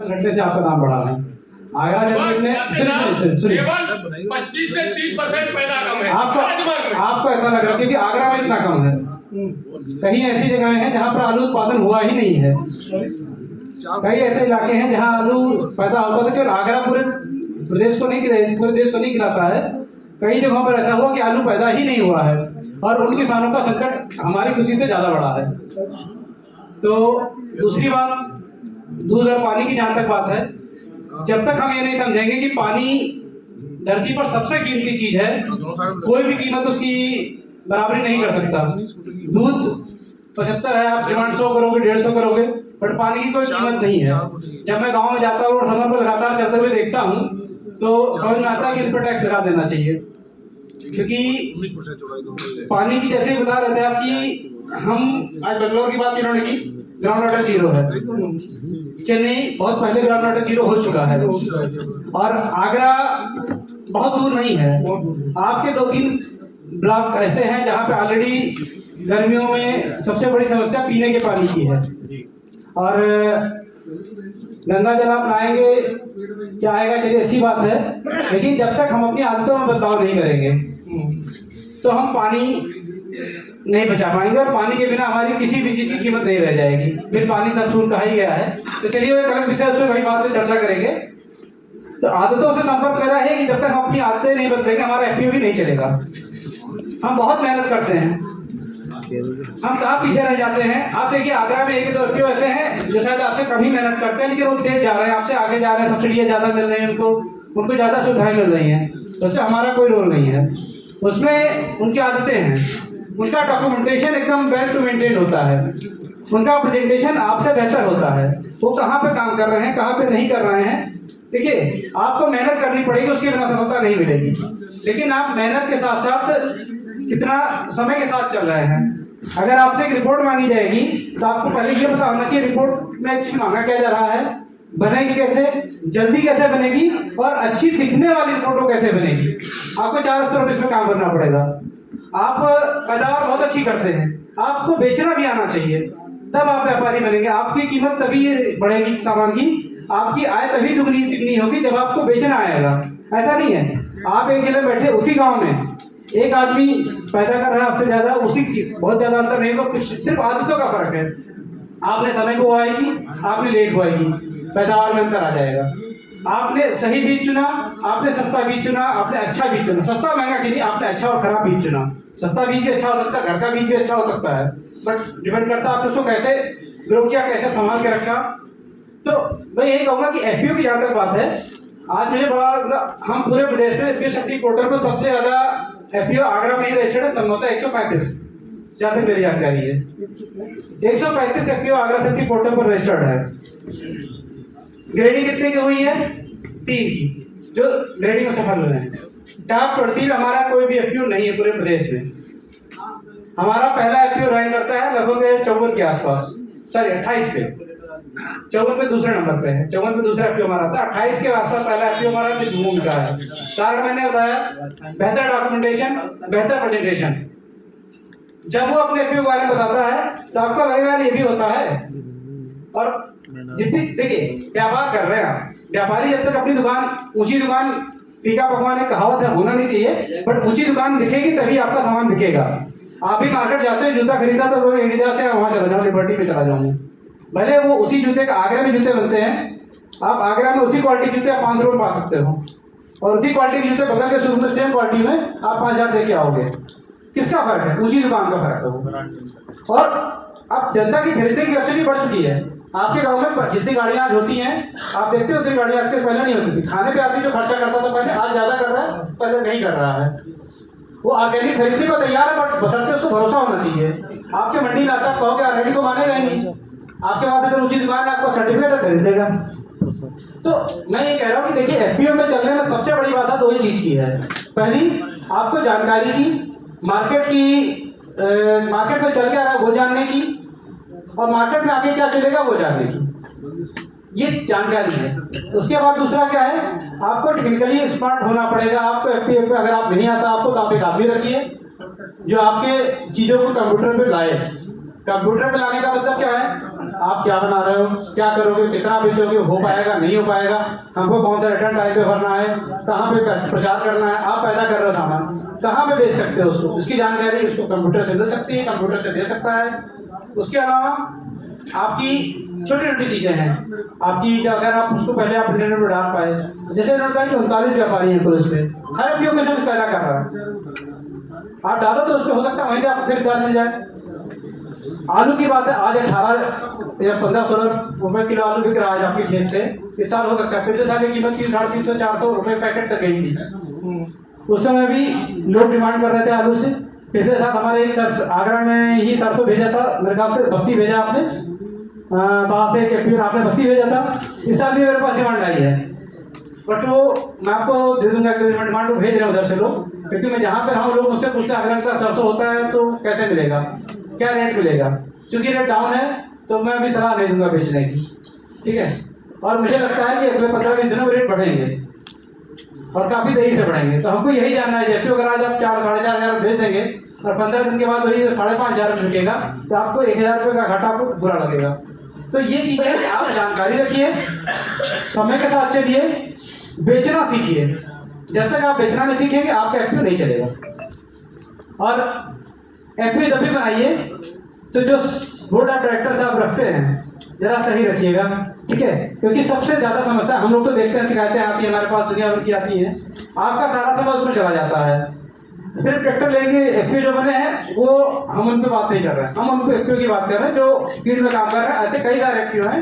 घटने से आपका दाम बढ़ा है। आगरा जनपद में 25 से 30% पैदा कम है आपको ऐसा लग रहा है क्योंकि आगरा में इतना कम है। कहीं ऐसी जगह हैं जहाँ पर आलू उत्पादन हुआ ही नहीं है, कई ऐसे इलाके हैं जहाँ आलू पैदा होता था। केवल आगरा पूरे प्रदेश को नहीं खिलाता है, कई जगहों पर ऐसा हुआ कि आलू पैदा ही नहीं हुआ है और उन किसानों का संकट हमारी कृषि से ज़्यादा बड़ा है। तो दूसरी बात, दूध और पानी की जहाँ तक बात है, जब तक हम ये नहीं समझेंगे कि पानी धरती पर सबसे कीमती चीज है, कोई भी कीमत उसकी बराबरी नहीं कर सकता। दूध 75 है, आप डिमांड 100 करोगे 150 करोगे, बट पानी की कोई कीमत नहीं है। जब मैं गांव में जाता हूँ और सड़क पर लगातार चलते हुए देखता हूँ तो समझ में आता है कि इन पर टैक्स लगा देना चाहिए, क्योंकि पानी की जैसे बता रहे थे आपकी, हम आज बेंगलोर की बात इन्होंने की, ग्राउंड वाटर जीरो है। चेन्नई बहुत पहले ग्राउंड वाटर जीरो हो चुका है और आगरा बहुत दूर नहीं है। आपके 2-3 ब्लॉक ऐसे हैं जहाँ पे ऑलरेडी गर्मियों में सबसे बड़ी समस्या पीने के पानी की है और गंगा जल आप लाएंगे चाहेगा, चलिए अच्छी बात है, लेकिन जब तक हम अपनी आदतों में बदलाव नहीं करेंगे तो हम पानी नहीं बचा पाएंगे और पानी के बिना हमारी किसी भी चीज़ की कीमत नहीं रह जाएगी। फिर पानी सब सून कहा ही गया है। तो चलिए वो एक अलग विषय, उसमें कहीं बाद में चर्चा करेंगे। तो आदतों से संपर्क मेरा है कि जब तक हम अपनी आदतें नहीं बदलेंगे हमारा एफपीओ भी नहीं चलेगा। हम बहुत मेहनत करते हैं, हम कहाँ पीछे रह जाते हैं। आप देखिए आगरा में 1-2 एफपीओ ऐसे हैं जो शायद आपसे कम ही मेहनत करते हैं, लेकिन वो तेज जा रहे हैं, आपसे आगे जा रहे हैं, सब्सिडियाँ ज़्यादा मिल रही हैं, उनको ज़्यादा सुविधाएं मिल रही हैं। उससे हमारा कोई रोल नहीं है, उसमें उनकी आदतें हैं। उनका डॉक्यूमेंटेशन एकदम वेल टू मेंटेन होता है, उनका प्रेजेंटेशन आपसे बेहतर होता है। वो कहाँ पे काम कर रहे हैं, कहाँ पे नहीं कर रहे हैं। देखिए आपको मेहनत करनी पड़ेगी, उसके बिना सफलता नहीं मिलेगी, लेकिन आप मेहनत के साथ साथ कितना समय के साथ चल रहे हैं। अगर आपसे एक रिपोर्ट मांगी जाएगी तो आपको पहले ये पता होना चाहिए रिपोर्ट में एक्चुअली मांगा क्या जा रहा है, बनेगी कैसे, जल्दी कैसे बनेगी और अच्छी दिखने वाली रिपोर्टों कैसे बनेगी। आपको 4 स्तरों पर इसमें काम करना पड़ेगा। आप पैदावार बहुत अच्छी करते हैं, आपको बेचना भी आना चाहिए, तब आप व्यापारी बनेंगे। आपकी कीमत तभी बढ़ेगी सामान की, आपकी आय तभी दुगनी तिगनी होगी जब आपको बेचना आएगा। ऐसा नहीं है आप एक जगह बैठे उसी गांव में एक आदमी पैदा कर रहा है आपसे ज्यादा, उसी की बहुत ज्यादा अंतर नहीं होगा, कुछ सिर्फ आदतों का फर्क है। आपने समय को बुआई की, आपने लेट बुआई की, पैदावार में अंतर आ जाएगा। आपने सही बीज चुना, आपने सस्ता बीज चुना, आपने अच्छा बीज चुना। सस्ता महंगा की नहीं, आपने अच्छा और खराब बीज चुना। सस्ता बीज भी अच्छा हो सकता है, घर का बीज भी अच्छा हो सकता है, बट डिपेंड करता है आपने उसको कैसे ग्रो किया, कैसे संभाल के रखा। तो मैं यही कहूँगा कि एफपीओ की जहाँ तक बात है, आज मुझे बड़ा, हम पूरे प्रदेश में एफपीओ शक्ति पोर्टल पर सबसे ज्यादा एफपीओ आगरा में ही रजिस्टर्ड है, संभवतः 135, जहाँ तक मेरी जानकारी है। 135 एफपीओ आगरा शक्ति पोर्टल पर रजिस्टर्ड है। ग्रेडिंग कितने की हुई है? 3 की, जो ग्रेडिंग में सफल हुए हैं। टॉप 20 में हमारा कोई भी एफपीओ नहीं है पूरे प्रदेश में। हमारा पहला एफपीओ रैंक करता है लगभग 54 के आसपास, सॉरी 28 पे, 54 पे दूसरे नंबर पे है, 54 पे दूसरा एफपीओ हमारा था, 28 के आसपास पहला एफपीओ हमारा जम्मू का है। कारण मैंने बताया, बेहतर डॉक्यूमेंटेशन, बेहतर प्रेजेंटेशन। जब वो अपने एफपीओ के बारे में बताता है तो आपको लगेगा ये भी होता है। और जितनी देखिए व्यापार कर रहे हैं आप, व्यापारी जब तक अपनी दुकान, ऊंची दुकान, फीका पकवान एक कहावत है, होना नहीं चाहिए, बट ऊंची दुकान दिखेगी तभी आपका सामान बिकेगा। आप भी मार्केट जाते हैं जूता खरीदा तो वो एडिडास से वहाँ चला जाऊँ, लिबर्टी पे चला जाऊँ, भले वो उसी जूते का आगरा में जूते बनते हैं, आप आगरा में उसी क्वालिटी जूते आप 500 में पा सकते हो और उसी क्वालिटी के जूते बगल के शोरूम में सेम क्वालिटी में आप 5000 दे के आओगे। किसका फर्क है? उसी दुकान का फर्क है। और अब जनता की खरीदने की एक्चुअली बढ़ चुकी है। आपके गांव में जितनी गाड़ियां आज होती हैं, आप देखते हो उतनी गाड़ियां आजकल पहले नहीं होती थी। खाने पे आदमी जो खर्चा करता था पहले, आज ज्यादा कर रहा है, पहले नहीं कर रहा है। वो ऑर्गेनिक खरीदने को तैयार है, बट बशर्ते उसको भरोसा होना चाहिए। आपके मंडी में आता है, कहोगे ऑर्गेनिक को मानेगा ही नहीं। आपके पास अगर ऊंची दुकान है, आपको सर्टिफिकेट खरीद लेगा। तो मैं ये कह रहा हूँ कि देखिए एफपीओ में चलने में सबसे बड़ी बात 2 ही चीज की है। पहली, आपको जानकारी की, मार्केट में चल क्या रहा है वो जानने की, और मार्केट में आगे क्या चलेगा वो जानने की, ये जानकारी है। उसके बाद दूसरा क्या है, आपको टेक्निकली स्मार्ट होना पड़ेगा। आपको एफपीओ पे अगर आप नहीं आता, आपको आप एक आदमी रखिए जो आपके चीजों को कंप्यूटर पे लाए, कंप्यूटर पे लाने का मतलब क्या है, आप क्या बना रहे हो, क्या करोगे, कितना बेचोगे, हो पाएगा नहीं हो पाएगा, हमको कौन सा रिटर्न टाइप पे भरना है, कहाँ पे प्रचार करना है, आप पैदा कर रहे हो सामान, कहाँ पे बेच सकते हो उसको, इसकी जानकारी उसको कंप्यूटर से मिल सकती है, कंप्यूटर से दे सकता है। उसके अलावा आपकी छोटी छोटी चीजें हैं आपकी, अगर आप उसको पहले आप इंटरनेट में डाल पाए, जैसे होता है कि 39 व्यापारी हैं पुलिस पे, हर एप्लीकेशन पैदा कर रहा है, आप डालो तो उसमें हो सकता है वहीं से आपको खरीदार मिल जाए। आलू की बात है, आज 18 या 15-16 रुपए किलो आलू बिक रहा है आपके खेत से, इस साल हो सकता है पिछले साल की कीमत 300-350-400 रुपए पैकेट तक गई थी। उस समय भी लोग डिमांड कर रहे थे आलू से। पिछले साल हमारे एक सर आगरा में ही सरसों भेजा था, मेरे ख्याल से बस्ती भेजा आपने, वहाँ से फिर आपने बस्ती भेजा था। इस साल भी मेरे पास डिमांड आई है, बट वो मैं आपको दे दूंगा कि डिमांड वो भेज रहे हैं उधर से लोग, क्योंकि मैं जहाँ पे हम लोग मुझसे पूछते हैं अगर का सरसों होता है तो कैसे मिलेगा, क्या रेट मिलेगा, क्योंकि रेट डाउन है तो मैं अभी सलाह नहीं दूंगा बेचने की, ठीक है। और मुझे लगता है कि अगले 15-20 दिनों में रेट बढ़ेंगे और काफ़ी तेजी से बढ़ेंगे। तो हमको यही जानना है, जैसे अगर आज आप 4-4.5 हज़ार बेच देंगे और 15 दिन के बाद वही 5.5 हज़ार में बिकेगा तो आपको 1,000 रुपये का घाटा आपको बुरा लगेगा। तो ये चीज़ें आप जानकारी रखिए, समय के साथ चलिए, बेचना सीखिए। जब तक आप बेचना नहीं सीखेंगे आपका एफपीओ नहीं चलेगा। और एफपीओ जब भी बनाइए तो जो बोर्ड ऑफ डायरेक्टर्स आप रखते हैं जरा सही रखिएगा, ठीक है, क्योंकि सबसे ज़्यादा समस्या हम लोग तो देखते हैं, शिकायतें आती है हमारे पास, दुनिया भर की आती हैं, आपका सारा समय उसमें चला जाता है। सिर्फ ट्रैक्टर लेंगे, एफपीओ जो बने हैं वो हम उन पर बात नहीं कर रहे हैं, हम उनको एफपीओ की बात कर रहे हैं जो फील्ड में काम कर रहे हैं। ऐसे कई सारे एफपीओ हैं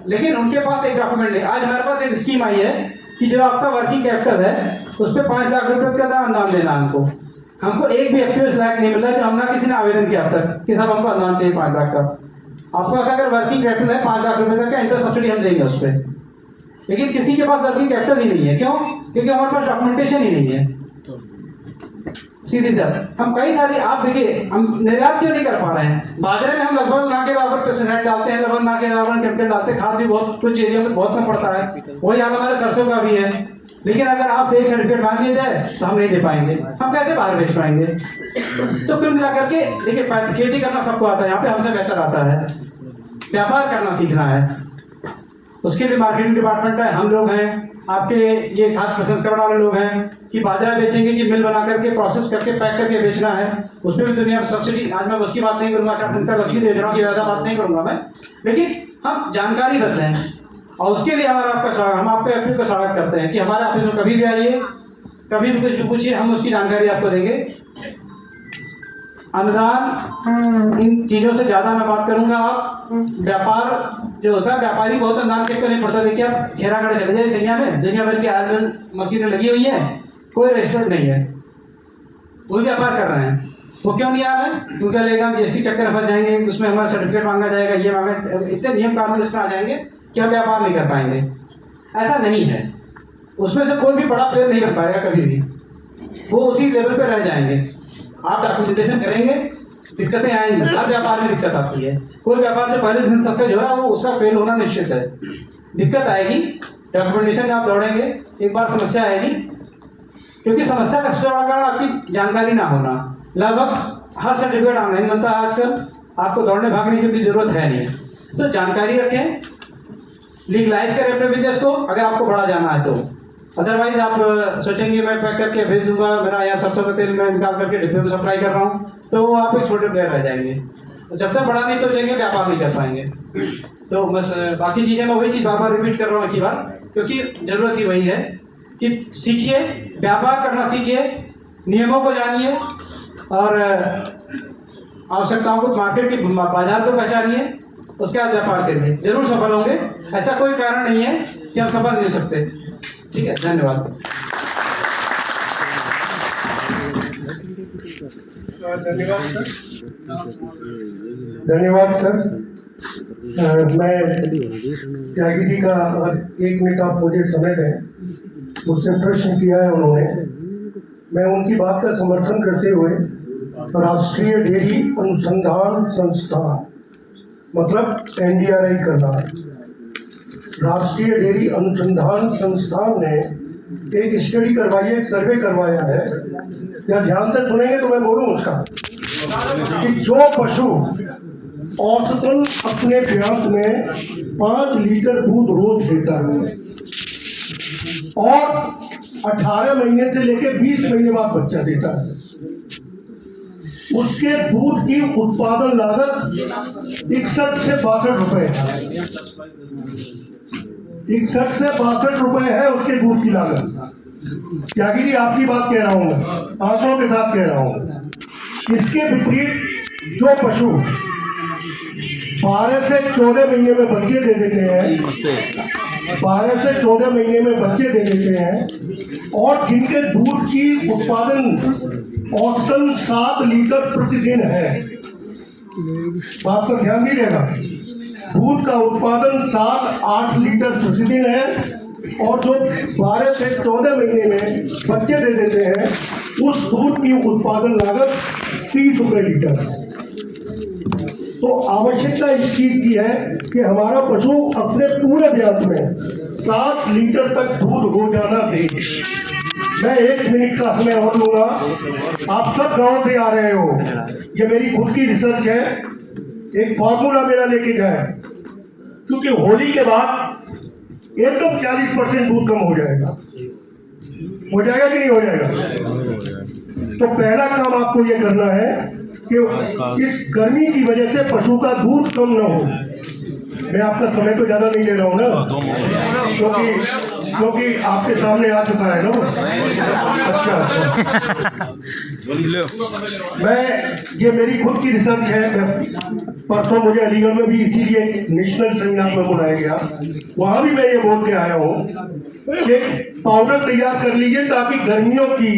लेकिन उनके पास एक डॉक्यूमेंट नहीं। आज हमारे पास एक स्कीम आई है कि जो आपका वर्किंग कैपिटल है उस पर 5 लाख रुपये का अनुदान देना हमको एक भी एफपीओ लायक नहीं मिला जो हमने किसी ने आवेदन किया अब तक कि साहब हमको अनुदान चाहिए 5 लाख का। आपके पास अगर वर्किंग कैपिटल है 5 लाख रुपये का इंटरेस्ट सब्सिडी हम देंगे उस पर, लेकिन किसी के पास वर्किंग कैपिटल ही नहीं है। क्यों? क्योंकि हमारे पास डॉक्यूमेंटेशन ही नहीं है। सीधी सर हम कई सारी, आप देखिए हम निर्यात क्यों नहीं कर पा रहे हैं। बाजरे में हम लगभग ना के बराबर पेस्टिसाइड डालते हैं, लगभग ना के बराबर केमिकल डालते हैं, खाद भी बहुत कुछ एरिया में बहुत में पड़ता है, वही हाल हमारे सरसों का भी है। लेकिन अगर आपसे एक सर्टिफिकेट मांग लिया जाए तो हम नहीं दे पाएंगे, हम कैसे बाहर बेच पाएंगे। तो कुल मिला करके देखिए, खेती करना सबको आता है, यहाँ पे हमसे बेहतर आता है, व्यापार करना सीखना है, उसके लिए मार्केटिंग डिपार्टमेंट है, हम लोग हैं, आपके ये खाद्य प्रसंस्करण वाले लोग हैं कि बाजरा बेचेंगे कि मिल बना करके प्रोसेस करके पैक करके बेचना है, उसमें भी दुनिया में सब्सिडी। आज मैं उसकी बात नहीं करूँगा, उनका सब्सिडी योजनाओं की ज़्यादा बात नहीं करूँगा मैं, लेकिन हम जानकारी रख रहे हैं और उसके लिए हमारा आपका स्वागत, हम आपके एफपीओ का स्वागत करते हैं कि हमारे ऑफिस में कभी भी आइए, कभी भी कुछ पूछिए, हम उसकी जानकारी आपको देंगे। अनुदान इन चीज़ों से ज़्यादा मैं बात करूँगा। आप व्यापार जो होता है, व्यापारी बहुत अनुदान के नहीं पड़ता। देखिए आप खेरागढ़ चले जाइए, सैया में दुनिया भर की आयरन मशीनें लगी हुई है, कोई रेस्टोरेंट नहीं है, वो व्यापार कर रहे हैं। वो क्यों नहीं आ रहे हैं? क्योंकि लेगा हम जीएसटी चक्कर में फंस जाएंगे, उसमें हमारा सर्टिफिकेट मांगा जाएगा, ये मांगा, इतने नियम कानून इसमें आ जाएंगे कि हम व्यापार नहीं कर पाएंगे। ऐसा नहीं है, उसमें से कोई भी बड़ा प्लेयर नहीं कर पाएगा कभी भी, वो उसी लेवल पे रह जाएंगे। आप डॉक्यूमेंटेशन करेंगे, दिक्कतें आएंगी, हर व्यापार में दिक्कत आती है। कोई व्यापार जो पहले दिन सक्सेस हो रहा है वो उसका फेल होना निश्चित है, दिक्कत आएगी। डॉक्यूमेंटेशन में आप दौड़ेंगे, एक बार समस्या आएगी, क्योंकि समस्या का सबसे बड़ा कारण आपकी जानकारी ना होना। लगभग हर सर्टिफिकेट ऑनलाइन बनता है आजकल, आपको दौड़ने भागने की जरूरत है नहीं। तो जानकारी रखें, लीगलाइज करें अपने बिजनेस को अगर आपको बड़ा जाना है तो। अदरवाइज आप सोचेंगे मैं पैक करके भेज दूंगा, मेरा यहाँ सरसों का तेल मैं निकाल करके डिब्बे में सप्लाई कर रहा हूँ, तो वो आप एक छोटे प्लेयर रह जाएंगे। जब तक बड़ा नहीं सोचेंगे व्यापार नहीं कर पाएंगे। तो बस बाकी चीज़ें मैं वही चीज़ बार बार रिपीट कर रहा हूँ एक ही बार, क्योंकि ज़रूरत ही वही है कि सीखिए, व्यापार करना सीखिए, नियमों को जानिए और आवश्यकताओं को, मार्केट की बाजार को पहचानिए, उसके बाद व्यापार करिए, जरूर सफल होंगे। ऐसा कोई कारण नहीं है कि हम सफल नहीं हो सकते। ठीक है, धन्यवाद। धन्यवाद सर। मैं त्यागी जी का 1 मिनट आप मुझे समय दें, मुझसे प्रश्न किया है उन्होंने, मैं उनकी बात का समर्थन करते हुए राष्ट्रीय डेयरी अनुसंधान संस्थान मतलब NDRI करना है। राष्ट्रीय डेयरी अनुसंधान संस्थान ने एक स्टडी करवाई है, एक सर्वे करवाया है, या ध्यान से सुनेंगे तो मैं बोलूँ उसका, कि जो पशु औसतन अपने ब्यात में 5 लीटर दूध रोज देता है और 18 महीने से लेकर 20 महीने बाद बच्चा देता है। उसके दूध की उत्पादन लागत 61 से 62 रुपए है। 61 से 62 रुपए है उसके दूध की लागत। त्यागी जी आपकी बात कह रहा हूँ, आंकड़ों के साथ कह रहा हूँ। इसके विपरीत जो पशु 12 से 14 महीने में बच्चे दे देते हैं, 12 से 14 महीने में बच्चे दे देते हैं और जिनके दूध की उत्पादन औसतन 7 लीटर प्रतिदिन है, बात पर ध्यान दीजिएगा, दूध का उत्पादन 7-8 लीटर प्रतिदिन है और जो 12 से 14 महीने में बच्चे दे देते हैं उस दूध की उत्पादन लागत 30 रुपये लीटर है। तो आवश्यकता इस चीज की है कि हमारा पशु अपने पूरे ब्यात में 7 लीटर तक दूध रोजाना दे। मैं 1 मिनट का समय और लूंगा। आप सब गांव से आ रहे हो, ये मेरी खुद की रिसर्च है, एक फॉर्मूला मेरा लेके जाए, क्योंकि होली के बाद एकदम 40% दूध कम हो जाएगा कि नहीं हो जाएगा? तो पहला काम आपको ये करना है कि इस गर्मी की वजह से पशु का दूध कम न हो। मैं आपका समय तो ज्यादा नहीं ले रहा हूँ ना, क्योंकि आपके सामने आ चुका है ना। अच्छा मैं ये मेरी खुद की रिसर्च है। परसों मुझे अलीगढ़ में भी इसीलिए नेशनल सेमिनार में बुलाया गया, वहां भी मैं ये बोल के आया हूँ कि पाउडर तैयार कर लीजिए ताकि गर्मियों की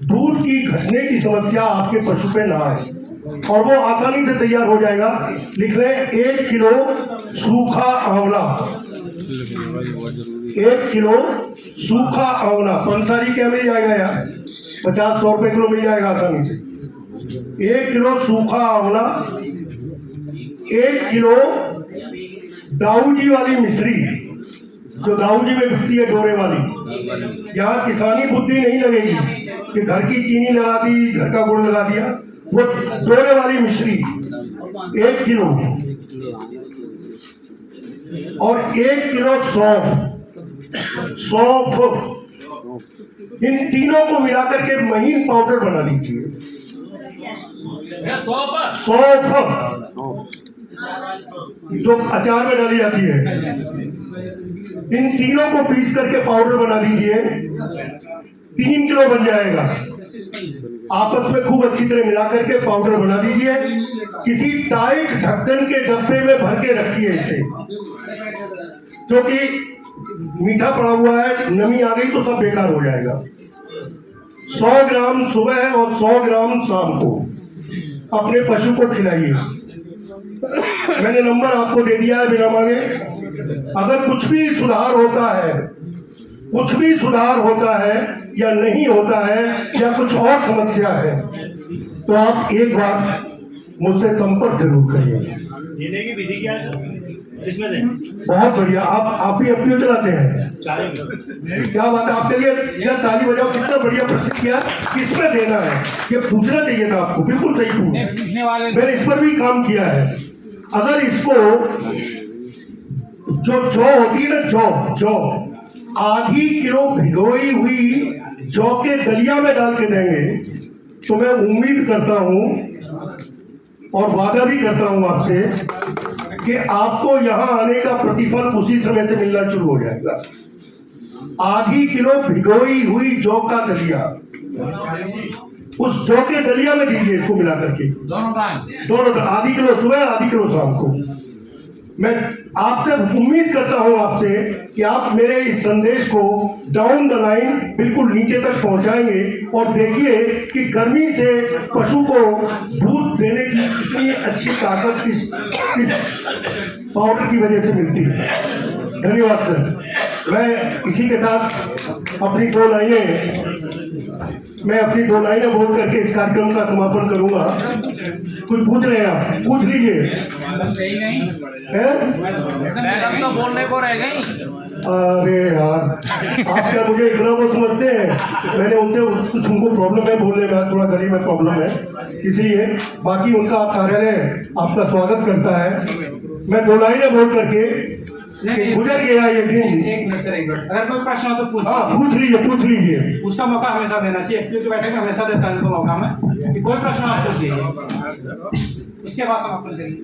दूध की घटने की समस्या आपके पशु पे ना आए, और वो आसानी से तैयार हो जाएगा। लिख रहे 1 किलो सूखा आंवला, 1 किलो सूखा आंवला, पंसारी क्या मिल जाएगा यार, 50-100 रुपए किलो मिल जाएगा आसानी से। 1 किलो सूखा आंवला, 1 किलो दाऊजी वाली मिश्री, जो दाऊजी में बिकती है डोरे वाली, जहाँ किसानी बुद्धि नहीं लगेगी कि घर की चीनी लगा दी, घर का गुड़ लगा दिया, वो डोरे वाली मिश्री 1 किलो, और 1 किलो सौंफ, इन तीनों को मिलाकर के महीन पाउडर बना दीजिए। सौंफ जो अचार में डाली जाती है, इन तीनों को पीस करके पाउडर बना दीजिए। 3 किलो बन जाएगा। आपस में खूब अच्छी तरह मिला करके पाउडर बना दीजिए। किसी टाइट ढक्कन के डब्बे में भर के रखिए इसे, क्योंकि मीठा पड़ा हुआ है, नमी आ गई तो सब बेकार हो जाएगा। 100 ग्राम सुबह और 100 ग्राम शाम को अपने पशु को खिलाइए। मैंने नंबर आपको दे दिया है बिना मांगे। अगर कुछ भी सुधार होता है या नहीं होता है या कुछ और समस्या है तो आप एक बार मुझसे संपर्क जरूर करिए। देने की विधि क्या है इसमें दें? बहुत बढ़िया। आप भी अपनी चलाते हैं, क्या बात है। आपके लिए यह ताली बजाओ, कितना बढ़िया प्रश्न किया। किसमें देना है ये पूछना चाहिए था आपको, बिल्कुल सही पूछा। मैंने इस पर भी काम किया है। अगर इसको जो जौ होती है ना, जौ आधी किलो भिगोई हुई जौ के दलिया में डाल के देंगे तो मैं उम्मीद करता हूं और वादा भी करता हूं आपसे कि आपको यहां आने का प्रतिफल उसी समय से मिलना शुरू हो जाएगा। आधी किलो भिगोई हुई जौ का दलिया, उस जौ के दलिया में दीजिए इसको मिला करके दोनों, आधी किलो सुबह, आधी किलो शाम को। मैं आपसे उम्मीद करता हूं आपसे कि आप मेरे इस संदेश को डाउन द लाइन बिल्कुल नीचे तक पहुंचाएंगे और देखिए कि गर्मी से पशु को दूध देने की कितनी अच्छी ताकत इस पाउडर की वजह से मिलती है। धन्यवाद सर। मैं इसी के साथ अपनी दो लाइनें बोल करके इस कार्यक्रम का समापन करूंगा। कुछ पूछ रहे हैं आप, पूछ लीजिए। तो बोलने को रह गई। अरे यार, आप क्या मुझे इतना वो समझते हैं? मैंने उनसे कुछ उनको प्रॉब्लम है बोलने में, थोड़ा गली में प्रॉब्लम है, इसलिए बाकी उनका कार्यालय आपका स्वागत करता है। मैं दो लाइनें बोल करके कि गुजर गया ये दिन। एक मिनट सर, एक मिनट, अगर कोई प्रश्न हो तो पूछ हाँ, पूछ लीजिए। उसका मौका हमेशा देना चाहिए। FPO की बैठक में हमेशा देता है उनको मौका में कि कोई प्रश्न आप पूछ लीजिए, उसके बाद समापन करेंगे।